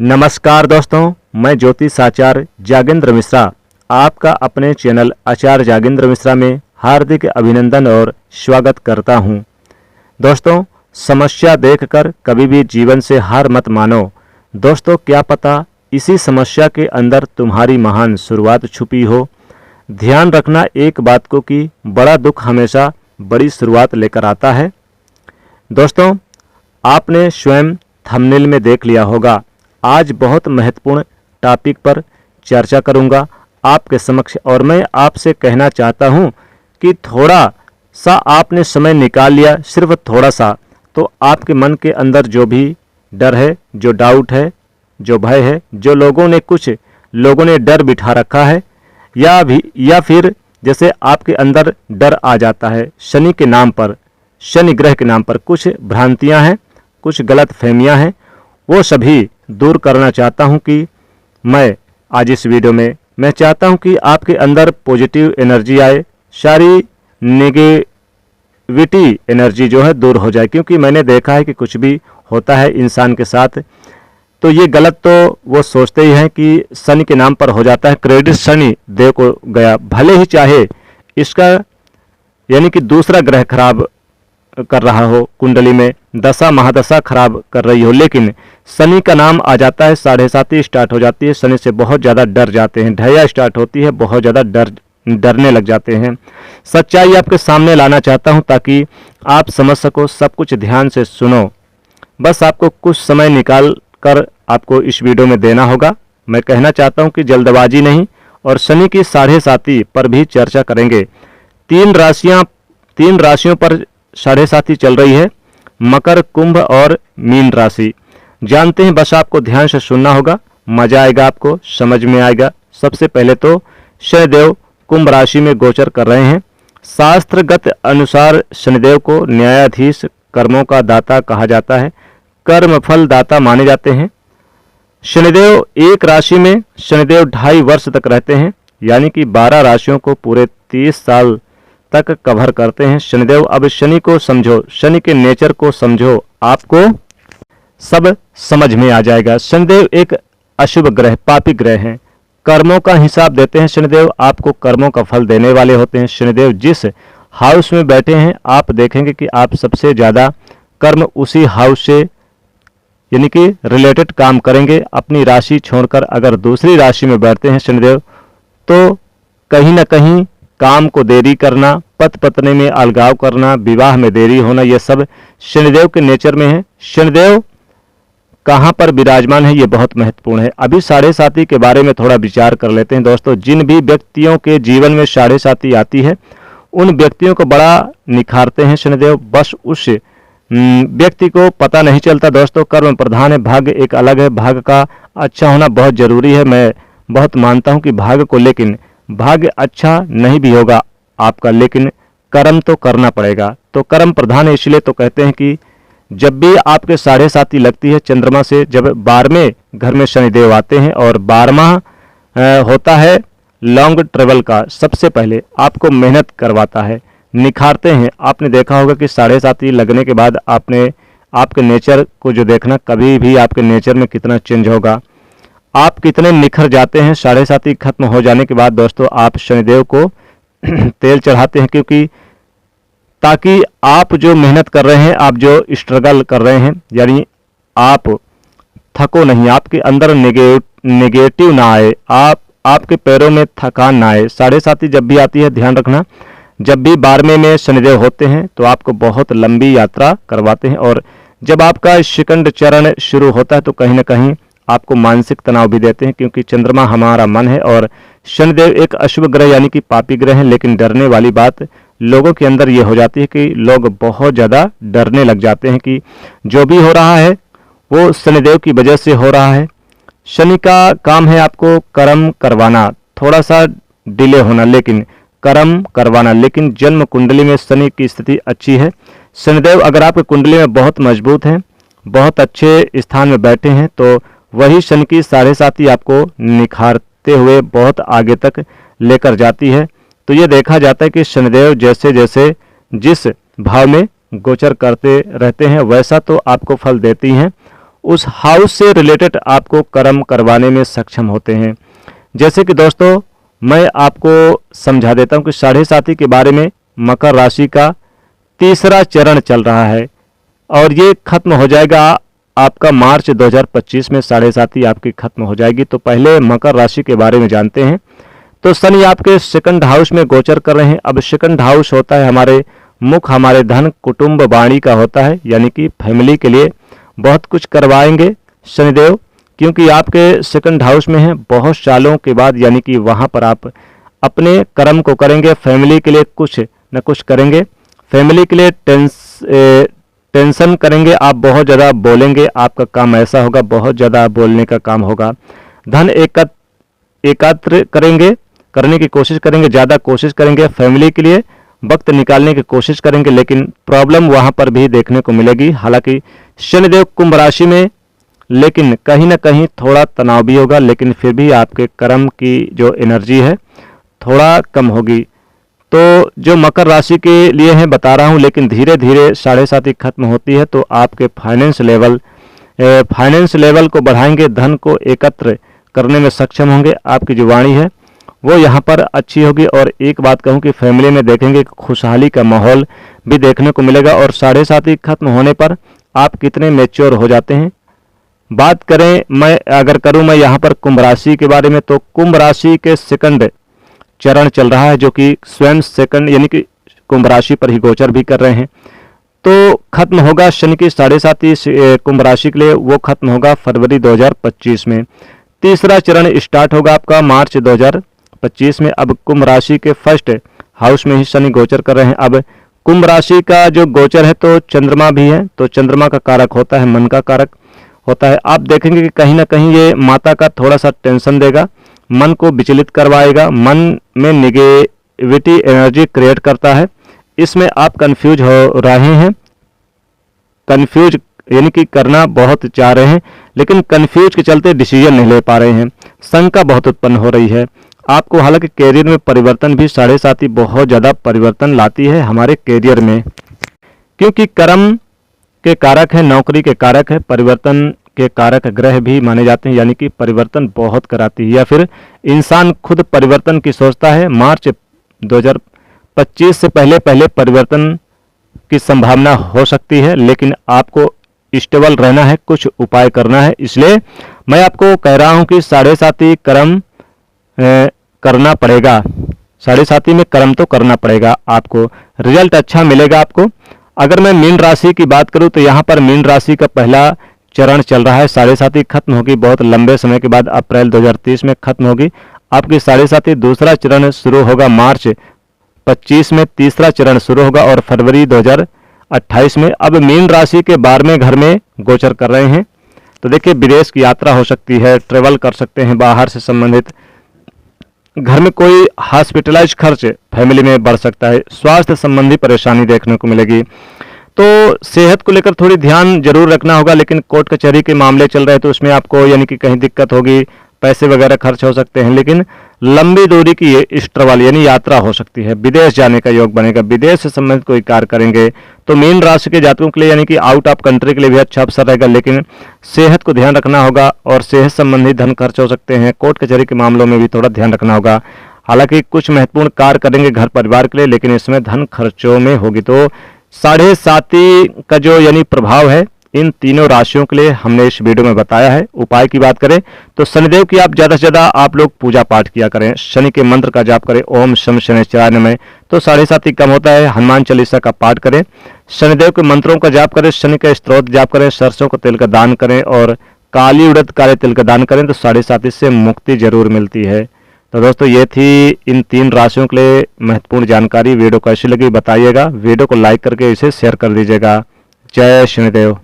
नमस्कार दोस्तों, मैं ज्योतिष आचार्य जागेंद्र मिश्रा आपका अपने चैनल आचार्य जागेंद्र मिश्रा में हार्दिक अभिनंदन और स्वागत करता हूं। दोस्तों, समस्या देखकर कभी भी जीवन से हार मत मानो। दोस्तों, क्या पता इसी समस्या के अंदर तुम्हारी महान शुरुआत छुपी हो। ध्यान रखना एक बात को कि बड़ा दुख हमेशा बड़ी शुरुआत लेकर आता है। दोस्तों, आपने स्वयं थंबनेल में देख लिया होगा, आज बहुत महत्वपूर्ण टॉपिक पर चर्चा करूंगा आपके समक्ष, और मैं आपसे कहना चाहता हूं कि थोड़ा सा आपने समय निकाल लिया, सिर्फ थोड़ा सा, तो आपके मन के अंदर जो भी डर है, जो डाउट है, जो भय है, जो कुछ लोगों ने डर बिठा रखा है, या फिर जैसे आपके अंदर डर आ जाता है शनि के नाम पर, शनि ग्रह के नाम पर कुछ भ्रांतियां हैं, कुछ गलत फहमियां हैं, वो सभी दूर करना चाहता हूं कि मैं आज इस वीडियो में मैं चाहता हूं कि आपके अंदर पॉजिटिव एनर्जी आए, सारी नेगेटिविटी एनर्जी जो है दूर हो जाए। क्योंकि मैंने देखा है कि कुछ भी होता है इंसान के साथ तो ये गलत तो वो सोचते ही हैं कि शनि के नाम पर हो जाता है, क्रेडिट शनि देव को गया, भले ही चाहे इसका यानी कि दूसरा ग्रह खराब कर रहा हो, कुंडली में दशा महादशा खराब कर रही हो, लेकिन शनि का नाम आ जाता है, 7.5 स्टार्ट हो जाती है, शनि से बहुत ज़्यादा डर जाते हैं, ढैया स्टार्ट होती है, बहुत ज़्यादा डरने लग जाते हैं। सच्चाई आपके सामने लाना चाहता हूं ताकि आप समझ सको, सब कुछ ध्यान से सुनो। बस आपको कुछ समय निकाल कर आपको इस वीडियो में देना होगा। मैं कहना चाहता हूं कि जल्दबाजी नहीं, और शनि की 7.5 पर भी चर्चा करेंगे। तीन राशियों पर 7.5 चल रही है, मकर, कुंभ और मीन राशि। जानते हैं, बस आपको ध्यान से सुनना होगा, मजा आएगा, आपको समझ में आएगा। सबसे पहले तो शनिदेव कुंभ राशि में गोचर कर रहे हैं। शास्त्रगत अनुसार शनिदेव को न्यायाधीश, कर्मों का दाता कहा जाता है, कर्म फल दाता माने जाते हैं। शनिदेव एक राशि में शनिदेव 2.5 वर्ष तक रहते हैं, यानी कि 12 राशियों को पूरे 30 साल तक कवर करते हैं शनिदेव। अब शनि को समझो, शनि के नेचर को समझो, आपको सब समझ में आ जाएगा। शनिदेव एक अशुभ ग्रह, पापी ग्रह हैं, कर्मों का हिसाब देते हैं शनिदेव, आपको कर्मों का फल देने वाले होते हैं। शनिदेव जिस हाउस में बैठे हैं, आप देखेंगे कि आप सबसे ज़्यादा कर्म उसी हाउस से यानी कि रिलेटेड काम करेंगे। अपनी राशि छोड़कर अगर दूसरी राशि में बैठते हैं शनिदेव, तो कहीं ना कहीं काम को देरी करना, पति पत्नी में अलगाव करना, विवाह में देरी होना, यह सब शनिदेव के नेचर में है। शनिदेव कहाँ पर विराजमान है, ये बहुत महत्वपूर्ण है। अभी 7.5 के बारे में थोड़ा विचार कर लेते हैं। दोस्तों, जिन भी व्यक्तियों के जीवन में 7.5 आती है, उन व्यक्तियों को बड़ा निखारते हैं शनिदेव। बस उस व्यक्ति को पता नहीं चलता। दोस्तों, कर्म प्रधान है, भाग्य एक अलग है, भाग्य का अच्छा होना बहुत जरूरी है। मैं बहुत मानता हूँ कि भाग्य को, लेकिन भाग्य अच्छा नहीं भी होगा आपका, लेकिन कर्म तो करना पड़ेगा। तो कर्म प्रधान है, इसलिए तो कहते हैं कि जब भी आपके 7.5 लगती है चंद्रमा से, जब 12वें घर में शनिदेव आते हैं, और 12वां होता है लॉन्ग ट्रेवल का, सबसे पहले आपको मेहनत करवाता है, निखारते हैं। आपने देखा होगा कि 7.5 लगने के बाद आपके नेचर को जो देखना, कभी भी आपके नेचर में कितना चेंज होगा, आप कितने निखर जाते हैं। 7.5 खत्म हो जाने के बाद दोस्तों, आप शनिदेव को तेल चढ़ाते हैं, क्योंकि ताकि आप जो मेहनत कर रहे हैं, आप जो स्ट्रगल कर रहे हैं, यानी आप थको नहीं, आपके अंदर नेगेटिव ना आए, आपके पैरों में थकान ना आए। 7.5 जब भी आती है, ध्यान रखना, जब भी 12वें में शनिदेव होते हैं तो आपको बहुत लंबी यात्रा करवाते हैं, और जब आपका सेकंड चरण शुरू होता है तो कहीं ना कहीं आपको मानसिक तनाव भी देते हैं, क्योंकि चंद्रमा हमारा मन है और शनिदेव एक अशुभ ग्रह यानी कि पापी ग्रह है। लेकिन डरने वाली बात लोगों के अंदर ये हो जाती है कि लोग बहुत ज़्यादा डरने लग जाते हैं कि जो भी हो रहा है वो शनिदेव की वजह से हो रहा है। शनि का काम है आपको कर्म करवाना, थोड़ा सा डिले होना, लेकिन कर्म करवाना। लेकिन जन्म कुंडली में शनि की स्थिति अच्छी है। शनिदेव अगर आपकी कुंडली में बहुत मजबूत हैं, बहुत अच्छे स्थान में बैठे हैं, तो वही शनि की 7.5 आपको निखारते हुए बहुत आगे तक लेकर जाती है। तो ये देखा जाता है कि शनिदेव जैसे जैसे जिस भाव में गोचर करते रहते हैं, वैसा तो आपको फल देती हैं, उस हाउस से रिलेटेड आपको कर्म करवाने में सक्षम होते हैं। जैसे कि दोस्तों मैं आपको समझा देता हूं कि साढ़े साथी के बारे में। मकर राशि का तीसरा चरण चल रहा है और ये खत्म हो जाएगा आपका मार्च 2025 में साढ़े साथी आपकी खत्म हो जाएगी। तो पहले मकर राशि के बारे में जानते हैं। तो शनि आपके सेकंड हाउस में गोचर कर रहे हैं। अब सेकंड हाउस होता है हमारे मुख, हमारे धन, कुटुंब, वाणी का होता है, यानी कि फैमिली के लिए बहुत कुछ करवाएंगे शनिदेव, क्योंकि आपके सेकंड हाउस में है। बहुत सालों के बाद यानी कि वहां पर आप अपने कर्म को करेंगे, फैमिली के लिए कुछ न कुछ करेंगे, फैमिली के लिए टेंशन करेंगे, आप बहुत ज़्यादा बोलेंगे, आपका काम ऐसा होगा, बहुत ज़्यादा बोलने का काम होगा। धन एकत्र करेंगे, करने की कोशिश करेंगे, ज़्यादा कोशिश करेंगे, फैमिली के लिए वक्त निकालने की कोशिश करेंगे, लेकिन प्रॉब्लम वहाँ पर भी देखने को मिलेगी। हालांकि शनिदेव कुंभ राशि में, लेकिन कहीं ना कहीं थोड़ा तनाव भी होगा, लेकिन फिर भी आपके कर्म की जो एनर्जी है थोड़ा कम होगी। तो जो मकर राशि के लिए है बता रहा हूँ, लेकिन धीरे धीरे साढ़े साथी खत्म होती है तो आपके फाइनेंस लेवल को बढ़ाएंगे, धन को एकत्र करने में सक्षम होंगे। आपकी जो वाणी है वो यहाँ पर अच्छी होगी। और एक बात कहूँ कि फैमिली में देखेंगे खुशहाली का माहौल भी देखने को मिलेगा। और साढ़े साथी खत्म होने पर आप कितने मैच्योर हो जाते हैं। बात करें मैं यहाँ पर कुंभ राशि के बारे में, तो कुंभ राशि के सेकंड चरण चल रहा है, जो कि स्वयं सेकंड यानी कि कुंभ राशि पर ही गोचर भी कर रहे हैं। तो खत्म होगा शनि की साढ़े साथी कुंभ राशि के लिए, वो खत्म होगा फरवरी 2025 में। तीसरा चरण स्टार्ट होगा आपका मार्च 2025 में। अब कुंभ राशि के फर्स्ट हाउस में ही शनि गोचर कर रहे हैं। अब कुंभ राशि का जो गोचर है तो चंद्रमा भी है, तो चंद्रमा का कारक होता है, मन का कारक होता है। आप देखेंगे कि कहीं ना कहीं ये माता का थोड़ा सा टेंशन देगा, मन को विचलित करवाएगा, मन में निगेटिविटी एनर्जी क्रिएट करता है। इसमें आप कंफ्यूज हो रहे हैं, कंफ्यूज यानी कि करना बहुत चाह रहे हैं, लेकिन कंफ्यूज के चलते डिसीजन नहीं ले पा रहे हैं, शंका बहुत उत्पन्न हो रही है आपको। हालांकि कैरियर में परिवर्तन भी साढ़े साथी बहुत ज़्यादा परिवर्तन लाती है हमारे कैरियर में, क्योंकि कर्म के कारक है, नौकरी के कारक है, परिवर्तन के कारक ग्रह भी माने जाते हैं, यानी कि परिवर्तन बहुत कराती है, या फिर इंसान खुद परिवर्तन की सोचता है। मार्च 2025 से पहले परिवर्तन की संभावना हो सकती है, लेकिन आपको स्टेबल रहना है, कुछ उपाय करना है। इसलिए मैं आपको कह रहा हूं कि साढ़े साथी कर्म करना पड़ेगा, साढ़े साथी में कर्म तो करना पड़ेगा, आपको रिजल्ट अच्छा मिलेगा आपको। अगर मैं मीन राशि की बात करूं तो यहाँ पर मीन राशि का पहला चरण चल रहा है, साढ़े साथी खत्म होगी बहुत लंबे समय के बाद, अप्रैल 2030 में खत्म होगी आपकी साढ़े साथी। दूसरा चरण शुरू होगा मार्च 25 में, तीसरा चरण शुरू होगा और फरवरी 2028 में। अब मीन राशि के 12वें घर में गोचर कर रहे हैं, तो देखिए विदेश की यात्रा हो सकती है, ट्रेवल कर सकते हैं, बाहर से संबंधित घर में कोई हॉस्पिटलाइज खर्च फैमिली में बढ़ सकता है, स्वास्थ्य संबंधी परेशानी देखने को मिलेगी। तो सेहत को लेकर थोड़ी ध्यान जरूर रखना होगा, लेकिन कोर्ट कचहरी के मामले चल रहे हैं तो उसमें आपको यानी कि कहीं दिक्कत होगी, पैसे वगैरह खर्च हो सकते हैं। लेकिन लंबी दूरी की ये ट्रैवल यानी यात्रा हो सकती है, विदेश जाने का योग बनेगा, विदेश से संबंधित कोई कार्य करेंगे। तो मीन राशि के जातकों के लिए यानी कि आउट ऑफ कंट्री के लिए भी अच्छा अवसर रहेगा, लेकिन सेहत को ध्यान रखना होगा और सेहत संबंधी धन खर्च हो सकते हैं। कोर्ट कचहरी के मामलों में भी थोड़ा ध्यान रखना होगा। हालांकि कुछ महत्वपूर्ण कार्य करेंगे घर परिवार के लिए, लेकिन इसमें धन खर्चों में होगी। तो साढ़े साथी का जो यानी प्रभाव है इन तीनों राशियों के लिए हमने इस वीडियो में बताया है। उपाय की बात करें तो शनिदेव की आप ज़्यादा से ज़्यादा आप लोग पूजा पाठ किया करें, शनि के मंत्र का जाप करें, ओम शम शनिश्चराय नमः, तो साढ़े साथी कम होता है। हनुमान चालीसा का पाठ करें, शनिदेव के मंत्रों का जाप करें, शनि का स्तोत्र जाप करें, सरसों का तेल का दान करें और काली उड़द काले तिल का दान करें, तो साढ़े साथी से मुक्ति जरूर मिलती है। तो दोस्तों ये थी इन तीन राशियों के लिए महत्वपूर्ण जानकारी। वीडियो कैसी लगी बताइएगा, वीडियो को लाइक करके इसे शेयर कर दीजिएगा। जय शनिदेव।